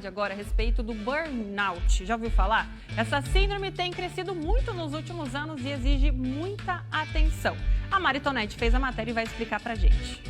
Agora a respeito do burnout. Já ouviu falar? Essa síndrome tem crescido muito nos últimos anos e exige muita atenção. A Mari Tonetti fez a matéria e vai explicar pra gente.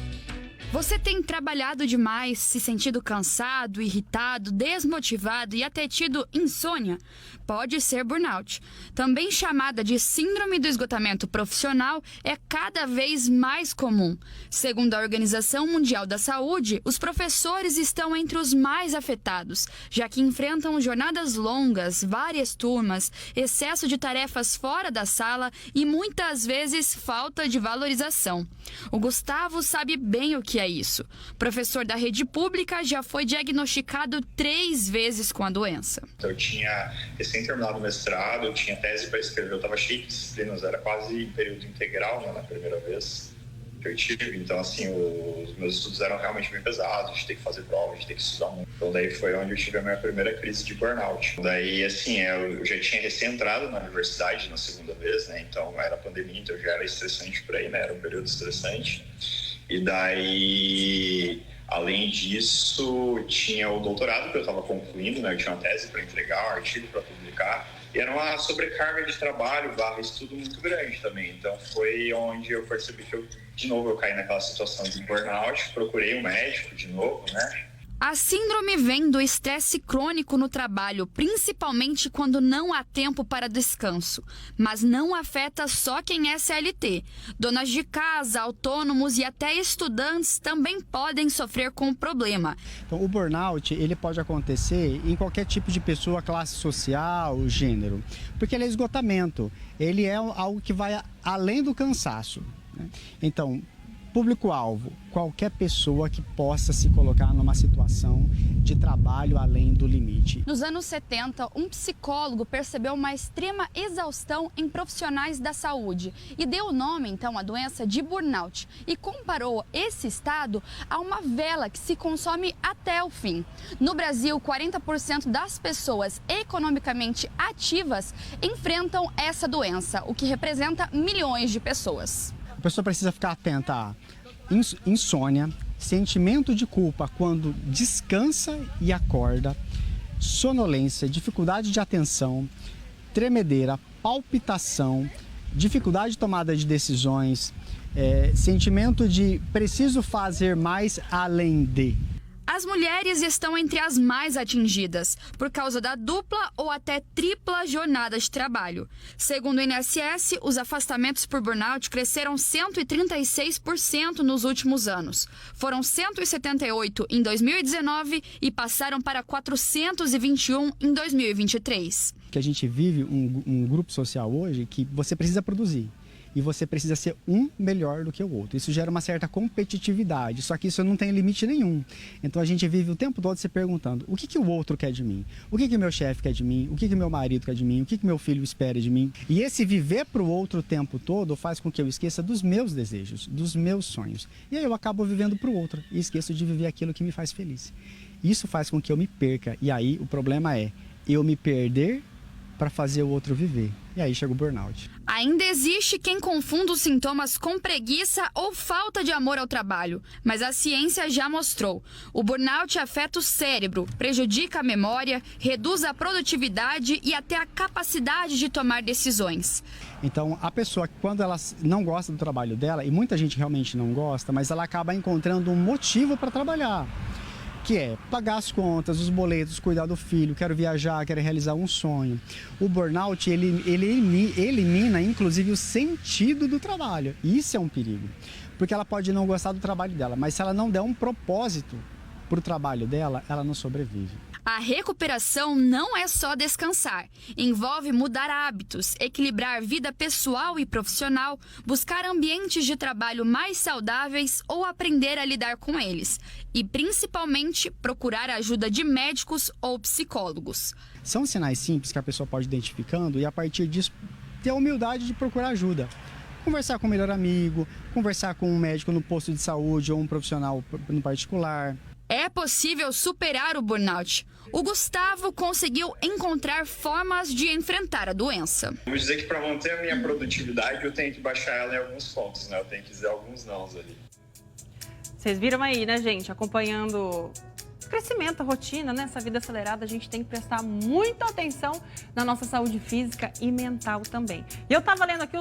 Você tem trabalhado demais, se sentido cansado, irritado, desmotivado e até tido insônia? Pode ser burnout. Também chamada de síndrome do esgotamento profissional, é cada vez mais comum. Segundo a Organização Mundial da Saúde, os professores estão entre os mais afetados, já que enfrentam jornadas longas, várias turmas, excesso de tarefas fora da sala e muitas vezes falta de valorização. O Gustavo sabe bem o que é isso. Professor da rede pública, já foi diagnosticado 3 vezes com a doença. Eu tinha recém terminado o mestrado, eu tinha tese para escrever, eu estava cheio de disciplinas, era quase período integral, né, na primeira vez que eu tive. Então, assim, os meus estudos eram realmente bem pesados, a gente tem que fazer prova, a gente tem que estudar muito. Então, daí foi onde eu tive a minha primeira crise de burnout. Daí, assim, eu já tinha recém-entrado na universidade na segunda vez, né, então era pandemia, então já era estressante por aí, né, era um período estressante. E daí, além disso, tinha o doutorado que eu estava concluindo, né? Eu tinha uma tese para entregar, um artigo para publicar. E era uma sobrecarga de trabalho, estudo muito grande também. Então foi onde eu percebi que de novo eu caí naquela situação de burnout, procurei um médico de novo, né? A síndrome vem do estresse crônico no trabalho, principalmente quando não há tempo para descanso. Mas não afeta só quem é CLT. Donas de casa, autônomos e até estudantes também podem sofrer com o problema. Então, o burnout ele pode acontecer em qualquer tipo de pessoa, classe social, gênero. Porque ele é esgotamento. Ele é algo que vai além do cansaço, né? Então, público-alvo, qualquer pessoa que possa se colocar numa situação de trabalho além do limite. Nos anos 70, um psicólogo percebeu uma extrema exaustão em profissionais da saúde e deu o nome, então, à doença de burnout e comparou esse estado a uma vela que se consome até o fim. No Brasil, 40% das pessoas economicamente ativas enfrentam essa doença, o que representa milhões de pessoas. A pessoa precisa ficar atenta a insônia, sentimento de culpa quando descansa e acorda, sonolência, dificuldade de atenção, tremedeira, palpitação, dificuldade de tomada de decisões, sentimento de preciso fazer mais além de. As mulheres estão entre as mais atingidas, por causa da dupla ou até tripla jornada de trabalho. Segundo o INSS, os afastamentos por burnout cresceram 136% nos últimos anos. Foram 178 em 2019 e passaram para 421 em 2023. Que a gente vive um grupo social hoje que você precisa produzir. E você precisa ser um melhor do que o outro. Isso gera uma certa competitividade, só que isso não tem limite nenhum. Então a gente vive o tempo todo se perguntando, o que o outro quer de mim? O que meu chefe quer de mim? O que meu marido quer de mim? O que meu filho espera de mim? E esse viver para o outro o tempo todo faz com que eu esqueça dos meus desejos, dos meus sonhos. E aí eu acabo vivendo para o outro e esqueço de viver aquilo que me faz feliz. Isso faz com que eu me perca. E aí o problema é eu me perder para fazer o outro viver. E aí chega o burnout. Ainda existe quem confunda os sintomas com preguiça ou falta de amor ao trabalho, mas a ciência já mostrou. O burnout afeta o cérebro, prejudica a memória, reduz a produtividade e até a capacidade de tomar decisões. Então, a pessoa, quando ela não gosta do trabalho dela, e muita gente realmente não gosta, mas ela acaba encontrando um motivo para trabalhar. Que é pagar as contas, os boletos, cuidar do filho, quero viajar, quero realizar um sonho. O burnout, ele elimina, inclusive, o sentido do trabalho. Isso é um perigo, porque ela pode não gostar do trabalho dela, mas se ela não der um propósito para o trabalho dela, ela não sobrevive. A recuperação não é só descansar. Envolve mudar hábitos, equilibrar vida pessoal e profissional, buscar ambientes de trabalho mais saudáveis ou aprender a lidar com eles. E, principalmente, procurar a ajuda de médicos ou psicólogos. São sinais simples que a pessoa pode ir identificando e, a partir disso, ter a humildade de procurar ajuda. Conversar com o melhor amigo, conversar com um médico no posto de saúde ou um profissional no particular. É possível superar o burnout. O Gustavo conseguiu encontrar formas de enfrentar a doença. Vamos dizer que para manter a minha produtividade eu tenho que baixar ela em alguns pontos, né? Eu tenho que dizer alguns nãos ali. Vocês viram aí, né, gente? Acompanhando crescimento, a rotina, né? Essa vida acelerada, a gente tem que prestar muita atenção na nossa saúde física e mental também. E eu estava lendo aqui